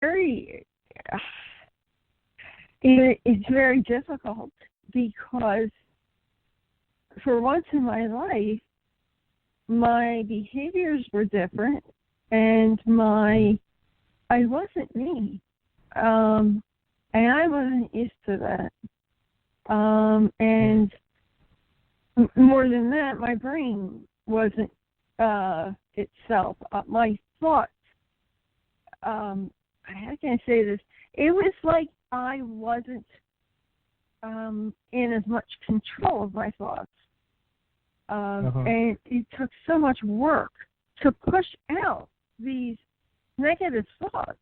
very, it's very difficult because for once in my life, my behaviors were different, and I wasn't me, and I wasn't used to that. And more than that, my brain wasn't itself. My thoughts. How can I say this? It was like I wasn't in as much control of my thoughts. And it took so much work to push out these negative thoughts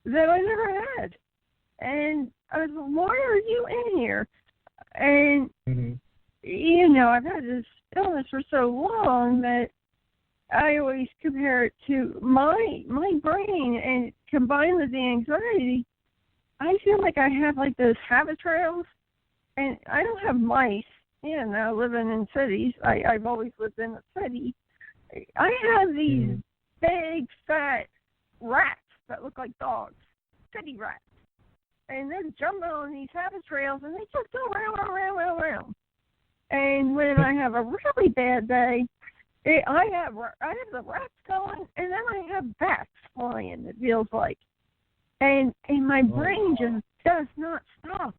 that I never had. And I was like, why are you in here? And, I've had this illness for so long that I always compare it to my brain, and combined with the anxiety, I feel like I have like those habit trails, and I don't have mice, living in cities. I've always lived in a city. I have these big, fat rats that look like dogs, city rats. And they're jumping on these habit trails, and they just go round. And when I have a really bad day, I have the rats going, and then I have bats flying, it feels like. And my brain just does not stop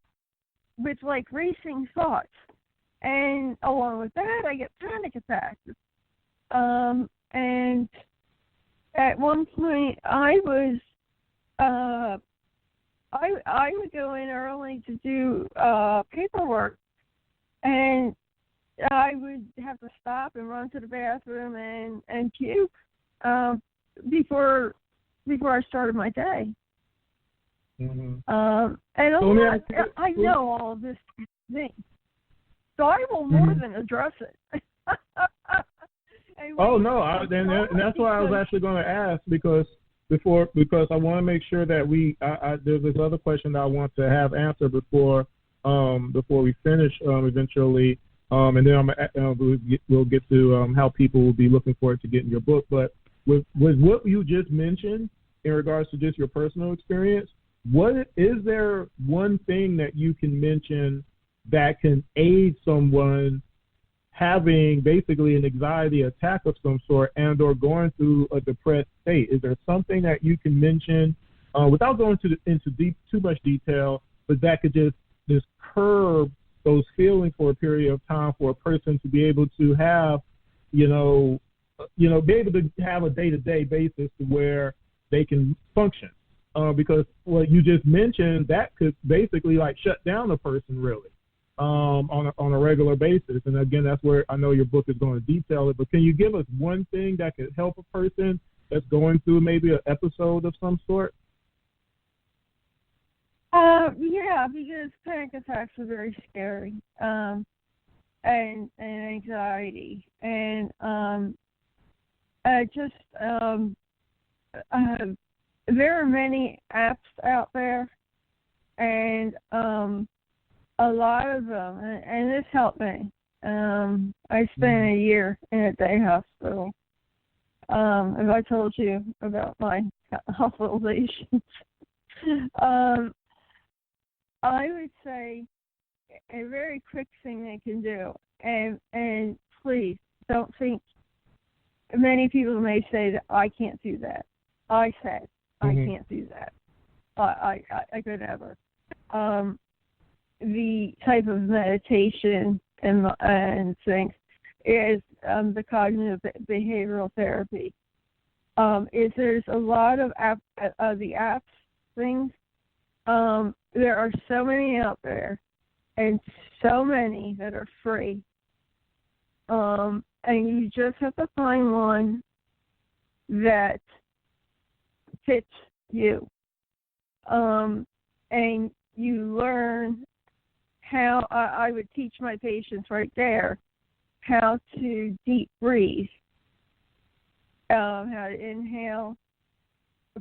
with, like, racing thoughts. And along with that, I get panic attacks. And at one point, I would go in early to do paperwork, and I would have to stop and run to the bathroom and puke before I started my day. And I know all of this thing, so I will more than address it. Oh no, and that's why I was actually going to ask because I want to make sure that there's this other question that I want to have answered before we finish eventually, and then we'll get to how people will be looking forward to getting your book. But with what you just mentioned in regards to just your personal experience, is there one thing that you can mention that can aid someone having basically an anxiety attack of some sort and or going through a depressed state? Is there something that you can mention without going into too much detail, but that could just curb those feelings for a period of time for a person to be able to have, be able to have a day-to-day basis to where they can function? Because what you just mentioned, that could basically like shut down a person really. On a regular basis. And again, that's where I know your book is going to detail it, but can you give us one thing that could help a person that's going through maybe an episode of some sort? Yeah, because panic attacks are very scary, and anxiety, and there are many apps out there, and a lot of them, and this helped me. I spent a year in a day hospital. As I told you about my hospitalizations, I would say a very quick thing they can do, and please don't think. Many people may say that I can't do that. I said I can't do that. I could never. The type of meditation and things is the cognitive behavioral therapy. There's a lot of the apps things. There are so many out there, and so many that are free. And you just have to find one that fits you. And you learn how I would teach my patients right there how to deep breathe, how to inhale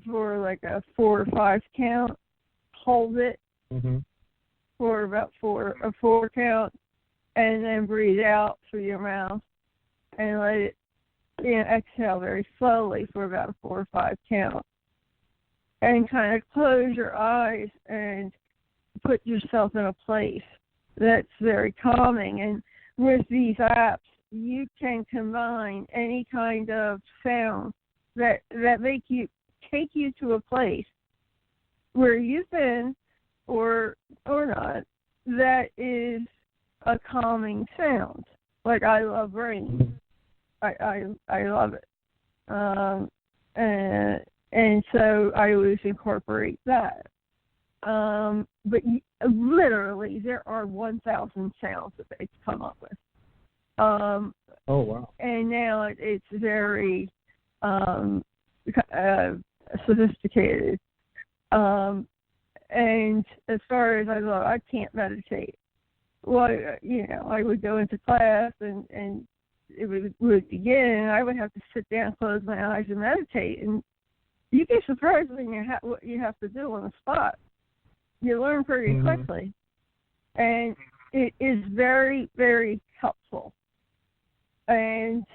for like a 4 or 5 count, hold it for about a 4 count, and then breathe out through your mouth and let it exhale very slowly for about a 4 or 5 count. and kind of close your eyes and put yourself in a place that's very calming. And with these apps, you can combine any kind of sound that take you to a place where you've been or not that is a calming sound. Like, I love rain. I love it. And so I always incorporate that. But literally, there are 1,000 sounds that they've come up with. Oh, wow. And now it's very sophisticated. And as far as I can't meditate. Well, I would go into class and it would begin, and I would have to sit down, close my eyes, and meditate. And you'd be surprised when what you have to do on the spot. You learn pretty quickly. And it is very, very helpful. And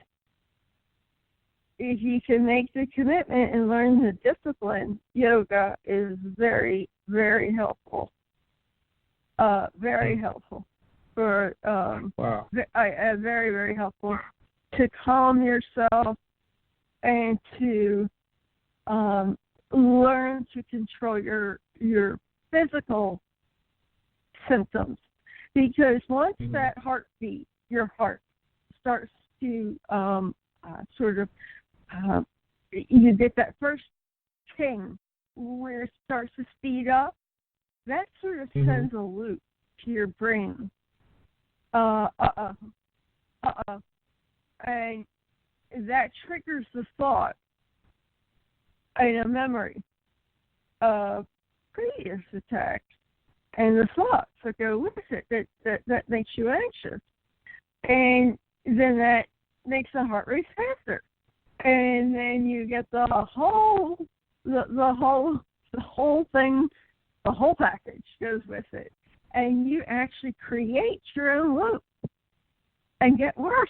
if you can make the commitment and learn the discipline, yoga is very, very helpful. Very helpful. Wow. Very, very helpful to calm yourself and to learn to control your physical symptoms. Because once that heartbeat, your heart starts to you get that first ting where it starts to speed up, that sort of sends a loop to your brain. And that triggers the thought and a memory of previous attacks and the thoughts that go with it that makes you anxious. And then that makes the heart rate faster. And then you get the whole thing, the whole package goes with it. And you actually create your own loop and get worse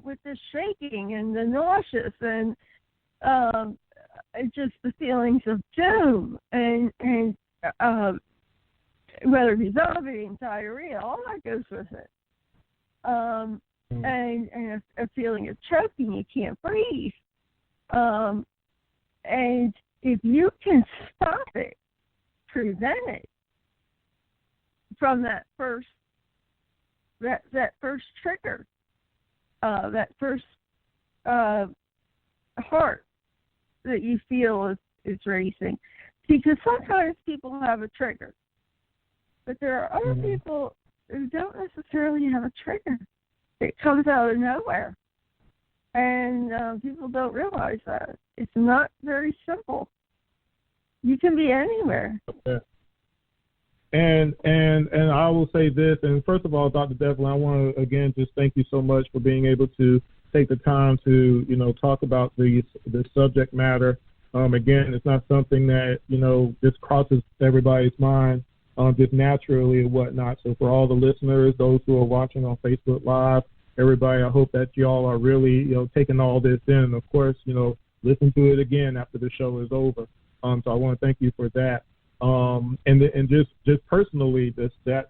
with the shaking and the nauseous and just the feelings of doom and whether it be vomiting, diarrhea, all that goes with it. And a feeling of choking, you can't breathe. And if you can stop it, prevent it from that first trigger, that first heart that you feel is racing, because sometimes people have a trigger, but there are other people who don't necessarily have a trigger. It comes out of nowhere, and people don't realize that. It's not very simple. You can be anywhere. Okay. And I will say this, and first of all, Dr. Devlin, I want to, again, just thank you so much for being able to take the time to, talk about the subject matter. Again, it's not something that, just crosses everybody's mind just naturally and whatnot. So for all the listeners, those who are watching on Facebook Live, everybody, I hope that y'all are really, taking all this in. And of course, listen to it again after the show is over. So I want to thank you for that. And just personally, that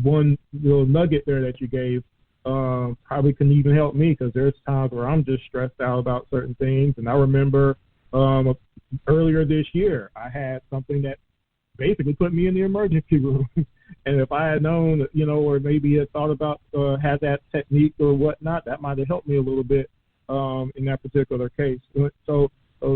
one little nugget there that you gave probably can even help me, because there's times where I'm just stressed out about certain things. And I remember earlier this year, I had something that basically put me in the emergency room. And if I had known, or maybe had thought about had that technique or whatnot, that might have helped me a little bit in that particular case. So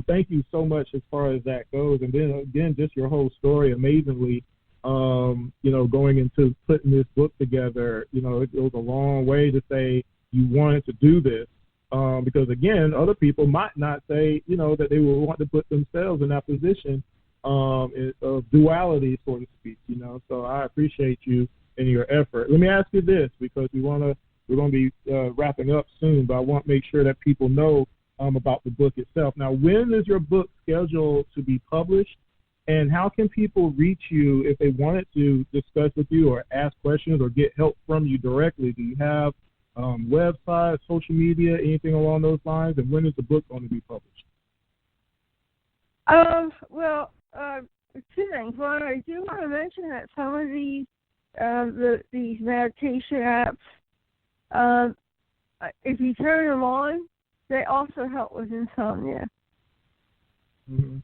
thank you so much as far as that goes. And then again, just your whole story, amazingly, going into putting this book together, it goes a long way to say you wanted to do this. Because again, other people might not say, that they will want to put themselves in that position of duality, so to speak, So I appreciate you and your effort. Let me ask you this, because we're going to be wrapping up soon, but I want to make sure that people know about the book itself. Now, when is your book scheduled to be published, and how can people reach you if they wanted to discuss with you or ask questions or get help from you directly? Do you have website, social media, anything along those lines? And when is the book going to be published? Well, two things. One, I do want to mention that some of these meditation apps, if you turn them on, they also help with insomnia. Mm-hmm.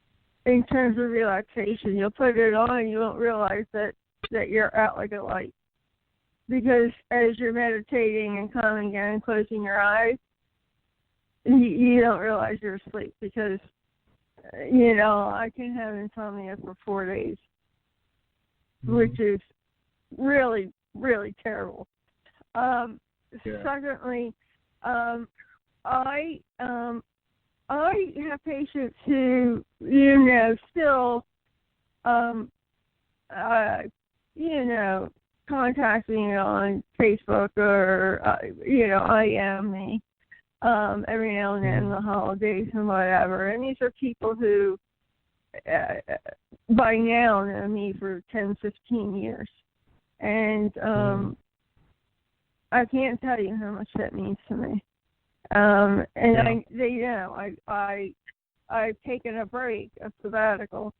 In terms of relaxation, you'll put it on and you won't realize that you're out like a light. Because as you're meditating and calming down and closing your eyes, you don't realize you're asleep because, I can have insomnia for 4 days, which is really, really terrible. Secondly, I have patients who, still, contact me on Facebook or, IM me every now and then, the holidays and whatever. And these are people who, by now, know me for 10, 15 years. And I can't tell you how much that means to me. They know I've taken a break, a sabbatical,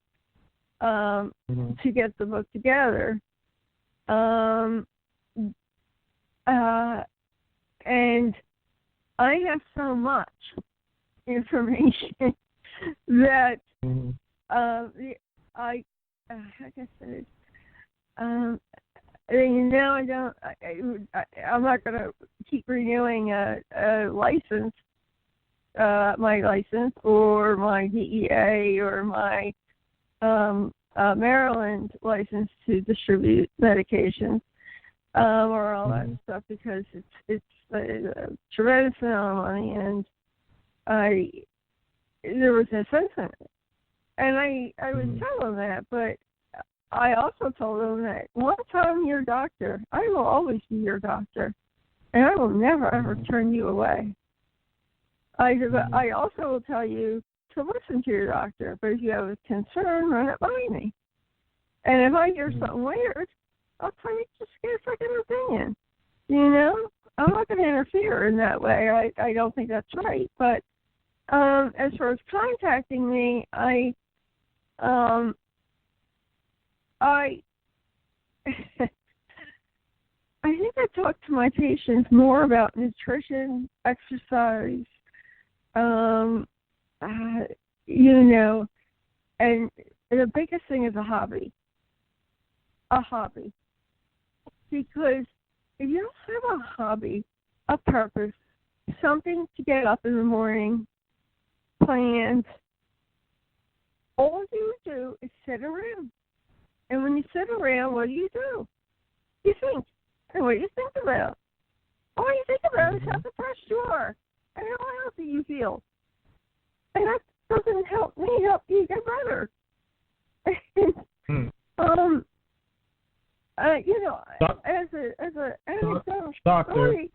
to get the book together. And I have so much information that I guess it is. I'm not going to keep renewing a license, my license or my DEA or my Maryland license to distribute medications or all that stuff because it's a tremendous amount of money, and there was no sense in it. And I would tell them that, but I also told them that once I'm your doctor, I will always be your doctor, and I will never ever turn you away. I also will tell you to listen to your doctor, but if you have a concern, run it by me. And if I hear something weird, I'll tell you just get a second opinion. I'm not going to interfere in that way. I don't think that's right. But as far as contacting me, I think I talk to my patients more about nutrition, exercise, and the biggest thing is a hobby. Because if you don't have a hobby, a purpose, something to get up in the morning, planned, all you do is sit around. And when you sit around, what do? You think. And what do you think about? All you think about is how depressed you are and how healthy you feel. And that doesn't help me help you get better. As a story,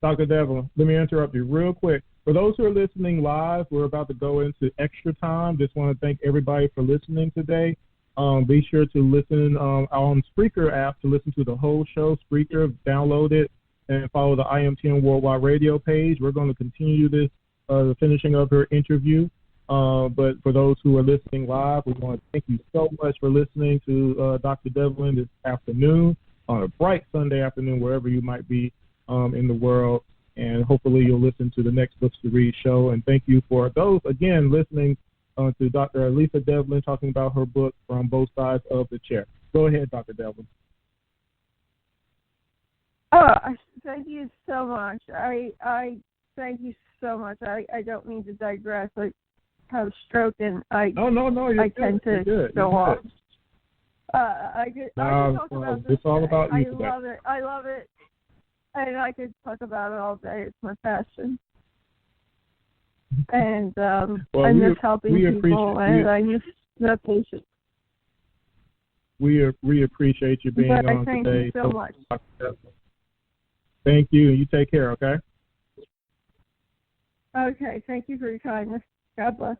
Dr. Devlin, let me interrupt you real quick. For those who are listening live, we're about to go into extra time. Just want to thank everybody for listening today. Be sure to listen on Spreaker app to listen to the whole show. Spreaker, download it and follow the IMTN Worldwide Radio page. We're going to continue this, the finishing of her interview. But for those who are listening live, we want to thank you so much for listening to Dr. Devlin this afternoon, on a bright Sunday afternoon, wherever you might be in the world. And hopefully you'll listen to the next Books to Read show. And thank you for those, again, listening to Dr. Alisa Devlin talking about her book, From Both Sides of the Chair. Go ahead, Dr. Devlin. Thank you so much. I thank you so much. I don't mean to digress. I have a stroke, and I tend to go off. I could talk about this. It's all about you today. I love it. And I could talk about it all day. It's my passion. And I miss helping people, and I miss the patients. We appreciate you being on thank today. Thank you so much. Thank you. You take care, okay? Okay. Thank you for your kindness. God bless.